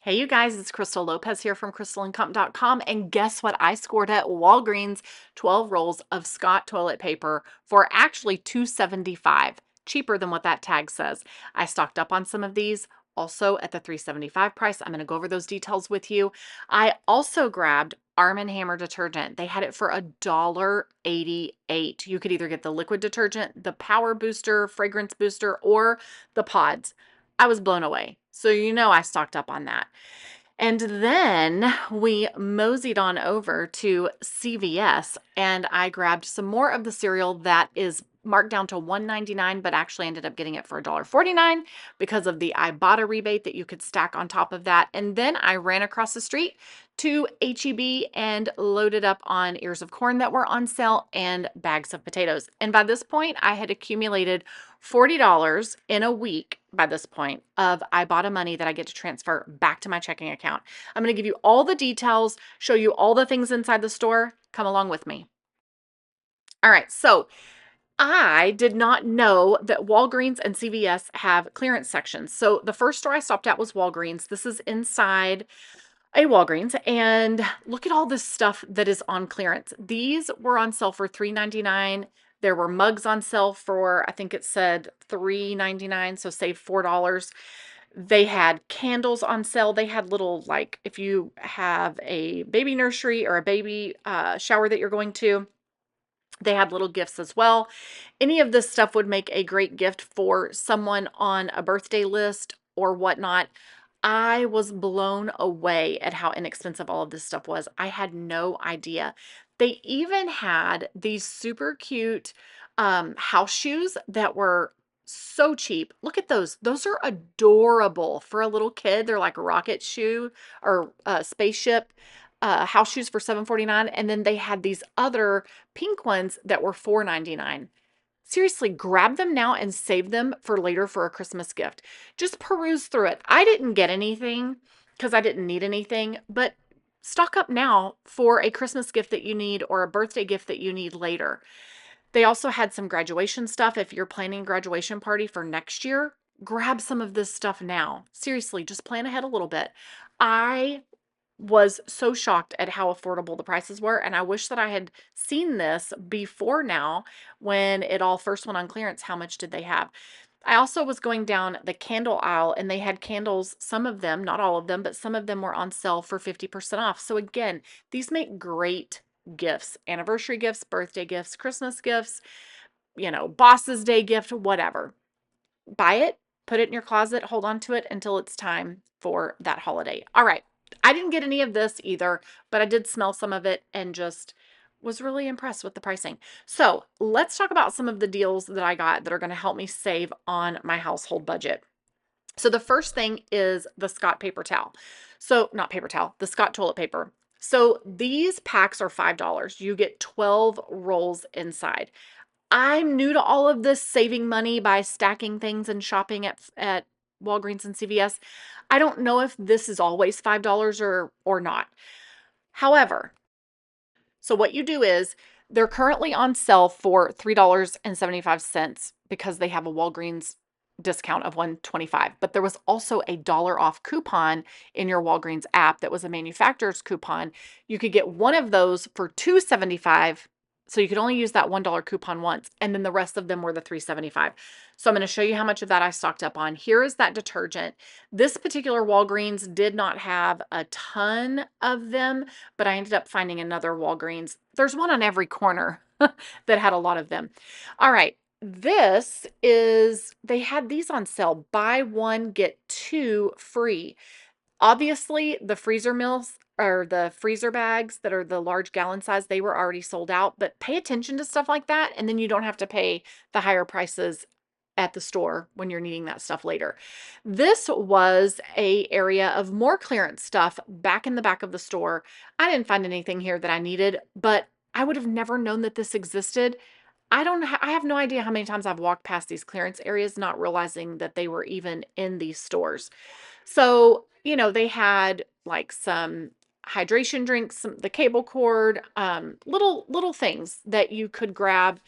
Hey, you guys, it's Crystal Lopez here from crystalincome.com. And guess what? I scored at Walgreens 12 rolls of Scott toilet paper for actually $2.75, cheaper than what that tag says. I stocked up on some of these also at the $3.75 price. I'm going to go over those details with you. I also grabbed Arm& Hammer detergent. They had it for $1.88. You could either get the liquid detergent, the power booster, fragrance booster, or the pods. I was blown away. So I stocked up on that. And then we moseyed on over to CVS and I grabbed some more of the cereal that is marked down to $1.99, but actually ended up getting it for $1.49 because of the Ibotta rebate that you could stack on top of that. And then I ran across the street to HEB and loaded up on ears of corn that were on sale and bags of potatoes. And by this point, I had accumulated $40 in a week by this point of Ibotta money that I get to transfer back to my checking account. I'm going to give you all the details, show you all the things inside the store. Come along with me. All right, so I did not know that Walgreens and CVS have clearance sections. So the first store I stopped at was Walgreens. This is inside a Walgreens, and look at all this stuff that is on clearance. These were on sale for $3.99. There were mugs on sale for, I think it said $3.99, so save $4. They had candles on sale. They had little, like, if you have a baby nursery or a baby shower that you're going to, they had little gifts as well. Any of this stuff would make a great gift for someone on a birthday list or whatnot. I was blown away at how inexpensive all of this stuff was. I had no idea. They even had these super cute house shoes that were so cheap. Look at those. Those are adorable for a little kid. They're like a rocket shoe or spaceship house shoes for $7.49. And then they had these other pink ones that were $4.99. Seriously, grab them now and save them for later for a Christmas gift. Just peruse through it. I didn't get anything because I didn't need anything, but stock up now for a Christmas gift that you need or a birthday gift that you need later. They also had some graduation stuff. If you're planning a graduation party for next year, grab some of this stuff now. Seriously, just plan ahead a little bit. I was so shocked at how affordable the prices were, and I wish that I had seen this before now when it all first went on clearance. How much did they have? I also was going down the candle aisle and they had candles, some of them, not all of them, but some of them were on sale for 50% off. So again, these make great gifts, anniversary gifts, birthday gifts, Christmas gifts, boss's day gift, whatever. Buy it, put it in your closet, hold on to it until it's time for that holiday. All right. I didn't get any of this either, but I did smell some of it and just was really impressed with the pricing. So let's talk about some of the deals that I got that are going to help me save on my household budget. So the first thing is the Scott paper towel. So not paper towel, the Scott toilet paper. So these packs are $5. You get 12 rolls inside. I'm new to all of this saving money by stacking things and shopping at Walgreens and CVS. I don't know if this is always $5 or not. However, so what you do is they're currently on sale for $3.75 because they have a Walgreens discount of $1.25. But there was also a dollar off coupon in your Walgreens app that was a manufacturer's coupon. You could get one of those for $2.75. So you could only use that $1 coupon once, and then the rest of them were the $3.75. So I'm going to show you how much of that I stocked up on. Here is that detergent. This particular Walgreens did not have a ton of them, but I ended up finding another Walgreens. There's one on every corner that had a lot of them. All right. They had these on sale. Buy one, get two free. Obviously, the freezer meals or the freezer bags that are the large gallon size, they were already sold out, but pay attention to stuff like that, and then you don't have to pay the higher prices at the store when you're needing that stuff later. This was a area of more clearance stuff back in the back of the store. I didn't find anything here that I needed, but I would have never known that this existed. I have no idea how many times I've walked past these clearance areas not realizing that they were even in these stores. So, they had like some hydration drinks, the cable cord, little things that you could grab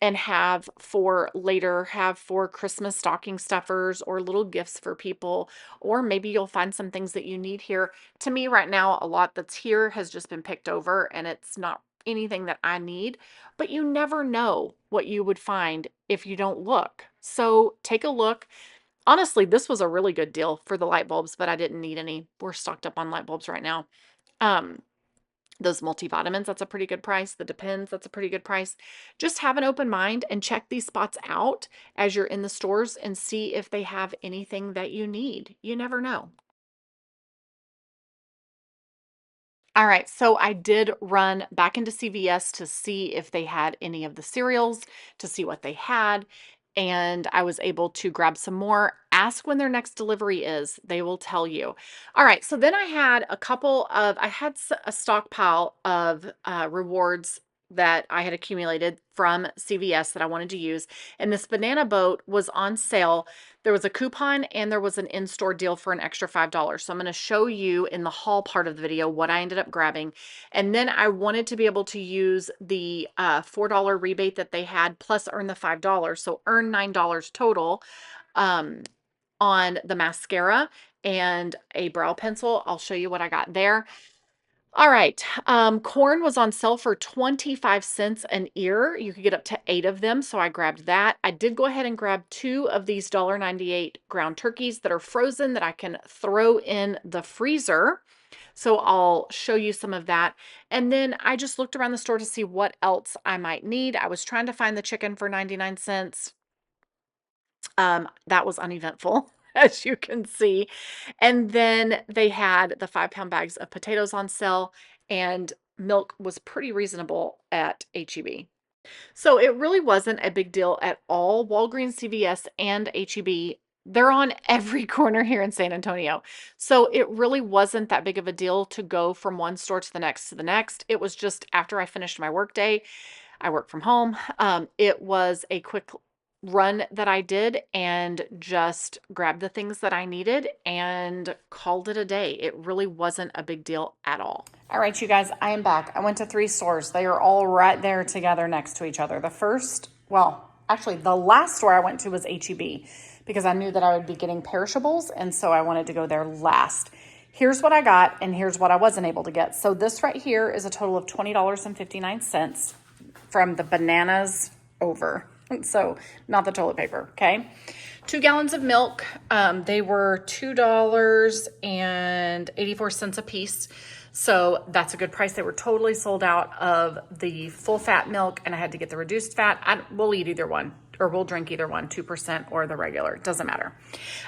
and have for later, have for Christmas stocking stuffers or little gifts for people, or maybe you'll find some things that you need here. To me right now, a lot that's here has just been picked over and it's not anything that I need, but you never know what you would find if you don't look. So take a look. Honestly, this was a really good deal for the light bulbs, but I didn't need any. We're stocked up on light bulbs right now. Um, those multivitamins, that's a pretty good price. The Depends, that's a pretty good price. Just have an open mind and check these spots out as you're in the stores and see if they have anything that you need. You never know. All right, so I did run back into CVS to see if they had any of the cereals, to see what they had, and I was able to grab some more. Ask when their next delivery is. They will tell you. All right, so then I had a stockpile of rewards that I had accumulated from CVS that I wanted to use, and this banana boat was on sale. There was a coupon and there was an in-store deal for an extra $5. So I'm going to show you in the haul part of the video what I ended up grabbing. And then I wanted to be able to use the $4 rebate that they had plus earn the $5. So earn $9 total um, on the mascara and a brow pencil. I'll show you what I got there. All right. Corn was on sale for 25 cents an ear. You could get up to 8 of them, so I grabbed that. I did go ahead and grab 2 of these $1.98 ground turkeys that are frozen that I can throw in the freezer. So I'll show you some of that. And then I just looked around the store to see what else I might need. I was trying to find the chicken for 99 cents. That was uneventful, as you can see. And then they had the 5-pound bags of potatoes on sale, and milk was pretty reasonable at HEB. So it really wasn't a big deal at all. Walgreens, CVS, and HEB, they're on every corner here in San Antonio. So it really wasn't that big of a deal to go from one store to the next to the next. It was just after I finished my workday, I work from home. It was a quick run that I did and just grabbed the things that I needed and called it a day. It really wasn't a big deal at all. All right, you guys, I am back. I went to 3 stores. They are all right there together next to each other. The last store I went to was HEB because I knew that I would be getting perishables, and so I wanted to go there last. Here's what I got, and here's what I wasn't able to get. So this right here is a total of $20.59 from the bananas over. So not the toilet paper, okay? 2 gallons of milk. They were $2.84 a piece. So that's a good price. They were totally sold out of the full fat milk, and I had to get the reduced fat. We'll eat either one, or we'll drink either one, 2% or the regular. It doesn't matter.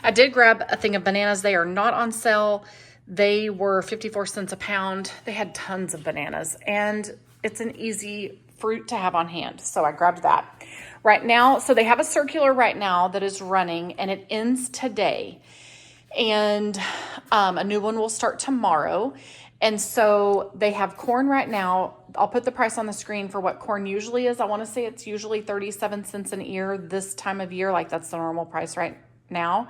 I did grab a thing of bananas. They are not on sale. They were 54 cents a pound. They had tons of bananas, and it's an easy fruit to have on hand. So I grabbed that. Right now, so they have a circular right now that is running, and it ends today. And a new one will start tomorrow. And so they have corn right now. I'll put the price on the screen for what corn usually is. I want to say it's usually 37 cents an ear this time of year. Like that's the normal price right now.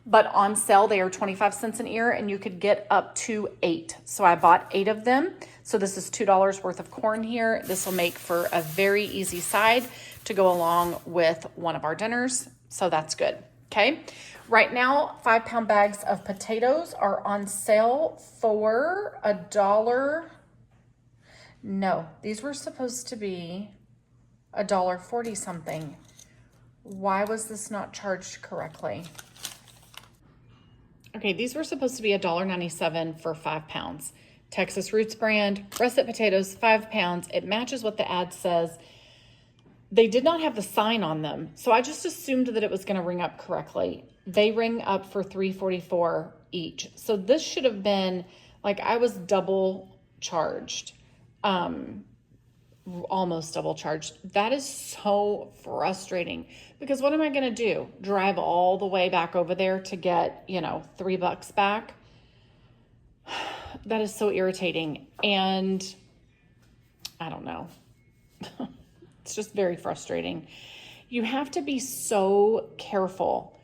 But on sale, they are 25 cents an ear, and you could get up to 8. So I bought 8 of them. So this is $2 worth of corn here. This will make for a very easy side to go along with one of our dinners. So that's good. Okay. Right now, 5-pound bags of potatoes are on sale for $1. No, these were supposed to be $1.40 something. Why was this not charged correctly? Okay, these were supposed to be $1.97 for 5 pounds. Texas Roots brand, russet potatoes, 5 pounds. It matches what the ad says. They did not have the sign on them, so I just assumed that it was going to ring up correctly. They ring up for $3.44 each. So this should have been, like, I was double charged, almost double charged. That is so frustrating because what am I going to do? Drive all the way back over there to get, $3 back? That is so irritating. And I don't know. It's just very frustrating. You have to be so careful.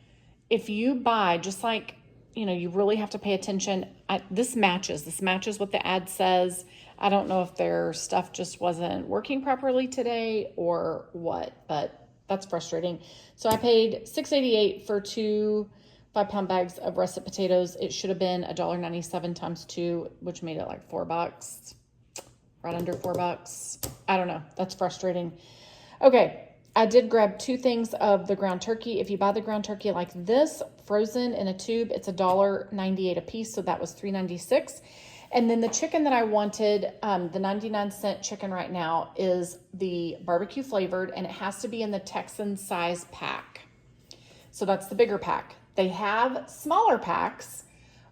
If you buy, just like, you really have to pay attention. This matches what the ad says. I don't know if their stuff just wasn't working properly today or what, but that's frustrating. So I paid $6.88 for 2 5-pound bags of russet potatoes. It should have been $1.97 times 2, which made it like $4, right under $4. I don't know. That's frustrating. Okay. I did grab 2 things of the ground turkey. If you buy the ground turkey like this, frozen in a tube, it's $1.98 a piece. So that was $3.96. And then the chicken that I wanted, the 99-cent chicken right now is the barbecue flavored, and it has to be in the Texan size pack. So that's the bigger pack. They have smaller packs,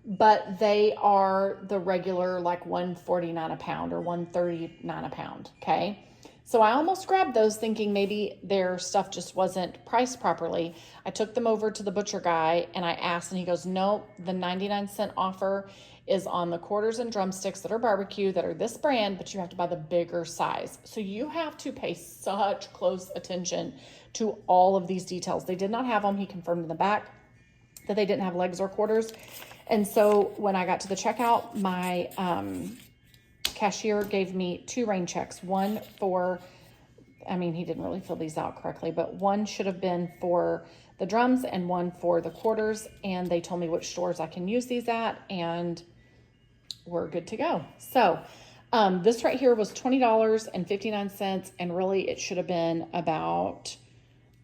but they are the regular like $149 a pound or $139 a pound. Okay. So I almost grabbed those thinking maybe their stuff just wasn't priced properly. I took them over to the butcher guy and I asked, and he goes, no, the 99-cent offer is on the quarters and drumsticks that are barbecue that are this brand, but you have to buy the bigger size. So you have to pay such close attention to all of these details. They did not have them. He confirmed in the back that they didn't have legs or quarters. And so when I got to the checkout, my cashier gave me 2 rain checks. One for, he didn't really fill these out correctly, but one should have been for the drums and one for the quarters. And they told me which stores I can use these at, and we're good to go. So this right here was $20.59, and really it should have been about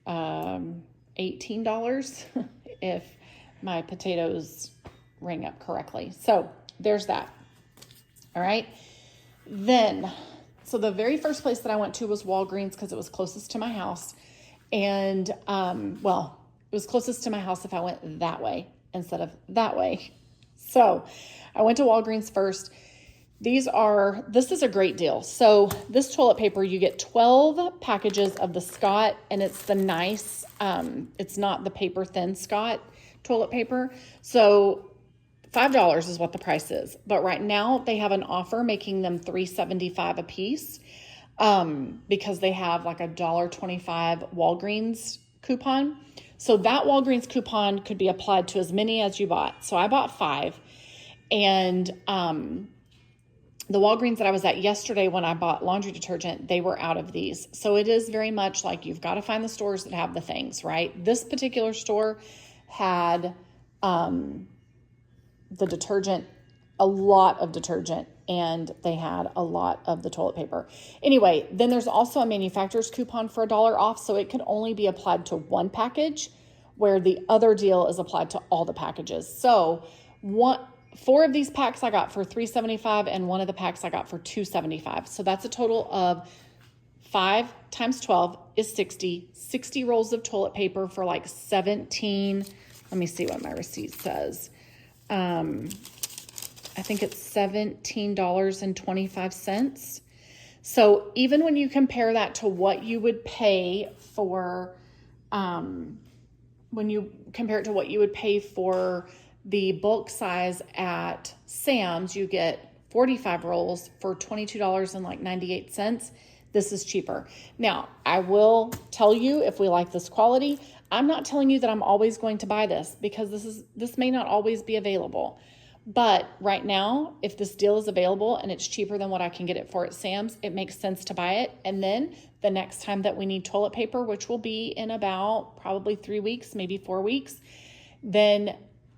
$18 if my potatoes ring up correctly. So there's that. All right. Then, so the very first place that I went to was Walgreens because it was closest to my house. And, it was closest to my house if I went that way instead of that way. So I went to Walgreens first. This is a great deal. So this toilet paper, you get 12 packages of the Scott, and it's the nice, it's not the paper thin Scott toilet paper. So $5 is what the price is. But right now they have an offer making them $3.75 a piece because they have like a $1.25 Walgreens coupon. So that Walgreens coupon could be applied to as many as you bought. So I bought 5. And the Walgreens that I was at yesterday when I bought laundry detergent, they were out of these. So it is very much like you've got to find the stores that have the things, right? This particular store had the detergent, a lot of detergent, and they had a lot of the toilet paper. Anyway, then there's also a manufacturer's coupon for $1 off, so it can only be applied to one package, where the other deal is applied to all the packages. So 4 of these packs I got for $3.75, and 1 of the packs I got for $2.75. So that's a total of 5 times 12 is 60 rolls of toilet paper for like 17. Let me see what my receipt says. I think it's $17.25. So even when you compare that to what you would pay for, the bulk size at Sam's, you get 45 rolls for $22.98. This is cheaper. Now, I will tell you, if we like this quality, I'm not telling you that I'm always going to buy this because this may not always be available. But right now, if this deal is available and it's cheaper than what I can get it for at Sam's, it makes sense to buy it. And then the next time that we need toilet paper, which will be in about probably 3 weeks, maybe 4 weeks, then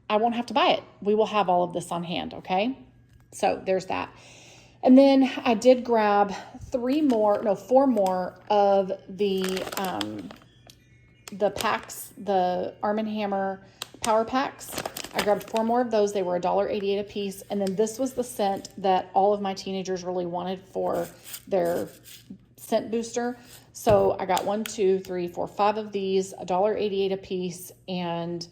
I won't have to buy it. We will have all of this on hand, okay? So there's that. And then I did grab 4 more of the packs, the Arm & Hammer power packs. I grabbed 4 more of those. They were $1.88 a piece. And then this was the scent that all of my teenagers really wanted for their scent booster. So I got 1, 2, 3, 4, 5 of these, $1.88 a piece, and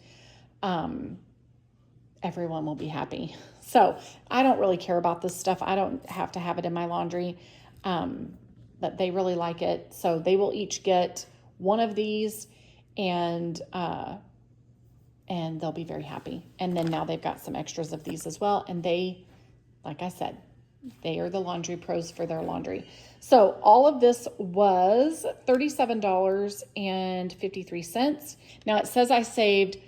everyone will be happy. So I don't really care about this stuff. I don't have to have it in my laundry, but they really like it. So they will each get 1 of these, and they'll be very happy. And then now they've got some extras of these as well. And they, like I said, they are the laundry pros for their laundry. So all of this was $37.53. Now it says I saved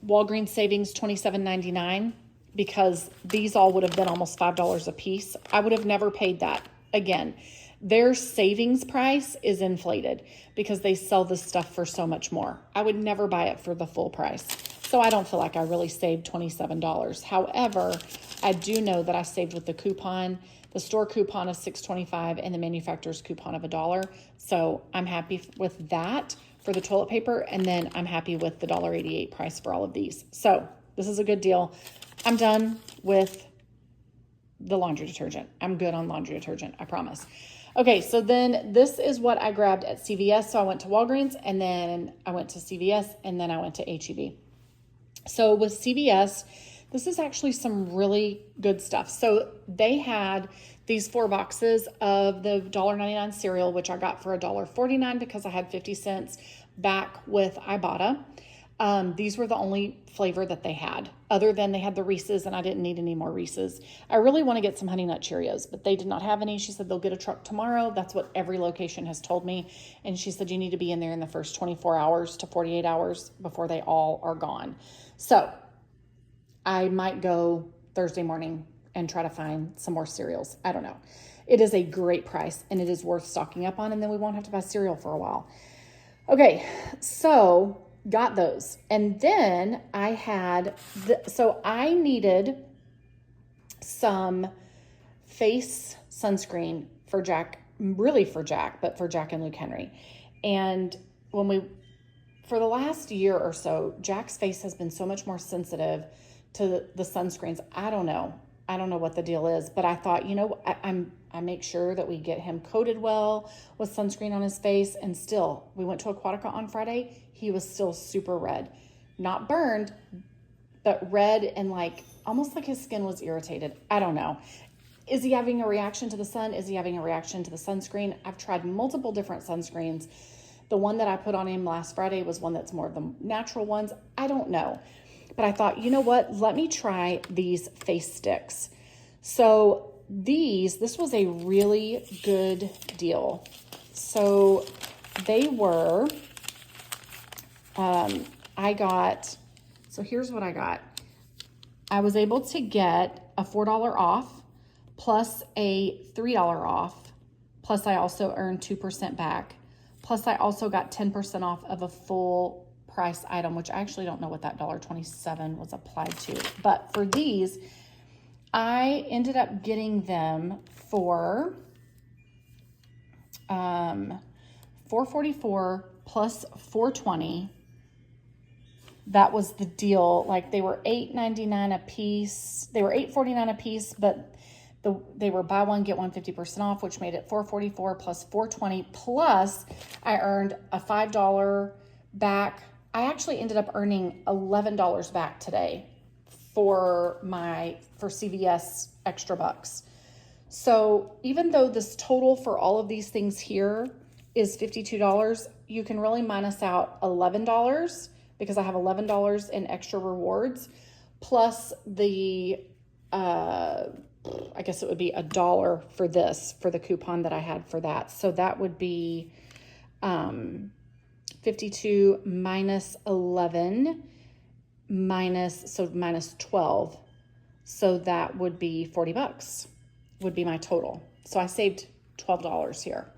Walgreens savings $27.99 because these all would have been almost $5 a piece. I would have never paid that. Again, their savings price is inflated because they sell this stuff for so much more. I would never buy it for the full price. So I don't feel like I really saved $27. However, I do know that I saved with the coupon, the store coupon of $6.25 and the manufacturer's coupon of $1. So I'm happy with that for the toilet paper. And then I'm happy with the $1.88 price for all of these. So this is a good deal. I'm done with the laundry detergent. I'm good on laundry detergent, I promise. Okay, so then this is what I grabbed at CVS. So I went to Walgreens, and then I went to CVS, and then I went to HEB. So with CVS, this is actually some really good stuff. So they had these 4 boxes of the $1.99 cereal, which I got for $1.49 because I had 50 cents back with Ibotta. These were the only flavor that they had, other than they had the Reese's, and I didn't need any more Reese's. I really want to get some Honey Nut Cheerios, but they did not have any. She said they'll get a truck tomorrow. That's what every location has told me. And she said you need to be in there in the first 24 hours to 48 hours before they all are gone. So I might go Thursday morning and try to find some more cereals. I don't know. It is a great price, and it is worth stocking up on, and then we won't have to buy cereal for a while. Okay, so got those. And then I had, so I needed some face sunscreen for Jack, really for Jack, but for Jack and Luke Henry. And for the last year or so, Jack's face has been so much more sensitive to the sunscreens. I don't know what the deal is, but I thought, I make sure that we get him coated well with sunscreen on his face. And still, we went to Aquatica on Friday. He was still super red, not burned, but red and almost like his skin was irritated. I don't know. Is he having a reaction to the sun? Is he having a reaction to the sunscreen? I've tried multiple different sunscreens. The one that I put on him last Friday was one that's more of the natural ones. I don't know. But I thought, you know what? Let me try these face sticks. So this was a really good deal. So they were, here's what I got. I was able to get a $4 off plus a $3 off. Plus I also earned 2% back. Plus I also got 10% off of a full price item, which I actually don't know what that $1.27 was applied to. But for these, I ended up getting them for $4.44 plus $4.20. That was the deal. They were $8.99 a piece. They were $8.49 a piece, but they were buy one get one 50% off, which made it $4.44 plus $4.20. Plus, I earned a $5 back. I actually ended up earning $11 back today for CVS extra bucks. So even though this total for all of these things here is $52, you can really minus out $11 because I have $11 in extra rewards plus the, I guess it would be $1 for the coupon that I had for that. So that would be, 52 minus 11 minus 12. So that would be $40 would be my total. So I saved $12 here.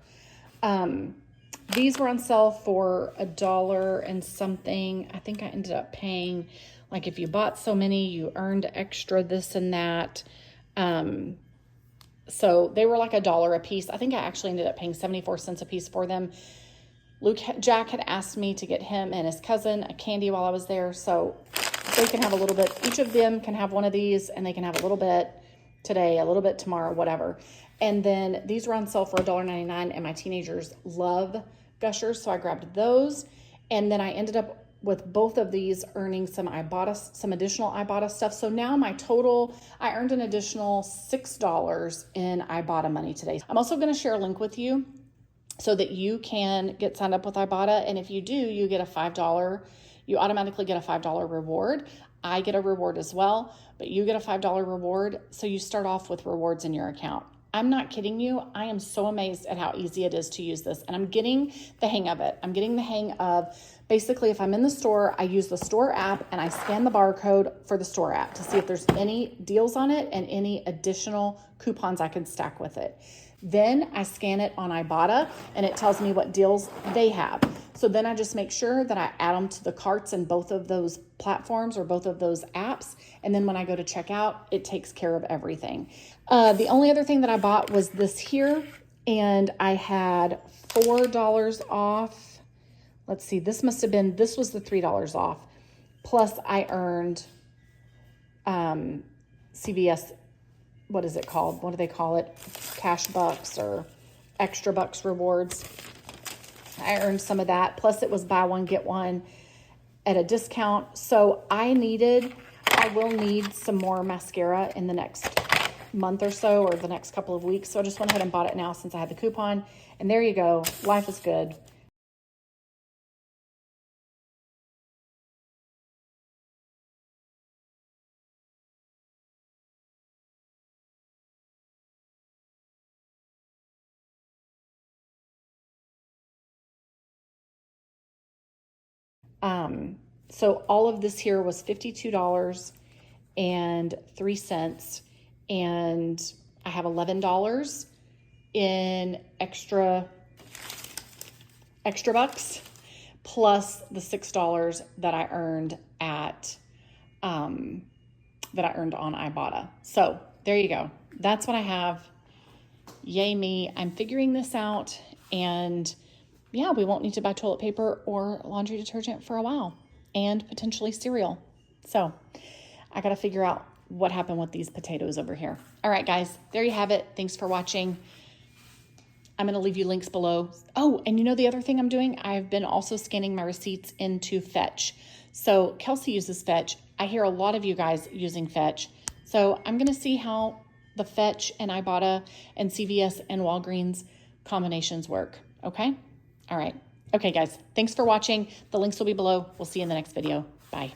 These were on sale for $1 and something. I think I ended up paying, if you bought so many, you earned extra this and that. So they were $1 a piece. I think I actually ended up paying 74 cents a piece for them. Jack had asked me to get him and his cousin a candy while I was there, so they can have a little bit. Each of them can have one of these, and they can have a little bit today, a little bit tomorrow, whatever. And then these were on sale for $1.99, and my teenagers love Gushers, so I grabbed those. And then I ended up with both of these earning some additional Ibotta stuff. So now my total, I earned an additional $6 in Ibotta money today. I'm also going to share a link with you so that you can get signed up with Ibotta. And if you do, you get you automatically get a $5 reward. I get a reward as well, but you get a $5 reward. So you start off with rewards in your account. I'm not kidding you. I am so amazed at how easy it is to use this, and I'm getting the hang of it. I'm getting the hang of basically if I'm in the store, I use the store app and I scan the barcode for the store app to see if there's any deals on it and any additional coupons I can stack with it. Then I scan it on Ibotta and it tells me what deals they have. So then I just make sure that I add them to the carts in both of those platforms or both of those apps. And then when I go to checkout, it takes care of everything. The only other thing that I bought was this here, and I had $4 off. Let's see, this was the $3 off. Plus I earned CVS, what is it called? What do they call it? Cash bucks or extra bucks rewards. I earned some of that. Plus it was buy one, get one at a discount. So I will need some more mascara in the next month or so, or the next couple of weeks. So I just went ahead and bought it now since I had the coupon. And there you go. Life is good. So all of this here was $52.03, and I have $11 in extra bucks, plus the $6 that I earned on Ibotta. So there you go. That's what I have. Yay me. I'm figuring this out, and yeah, we won't need to buy toilet paper or laundry detergent for a while, and potentially cereal. So I got to figure out what happened with these potatoes over here. All right, guys, there you have it. Thanks for watching. I'm going to leave you links below. Oh, and you know the other thing I'm doing? I've been also scanning my receipts into Fetch. So Kelsey uses Fetch. I hear a lot of you guys using Fetch. So I'm going to see how the Fetch and Ibotta and CVS and Walgreens combinations work. Okay? All right. Okay, guys, thanks for watching. The links will be below. We'll see you in the next video. Bye.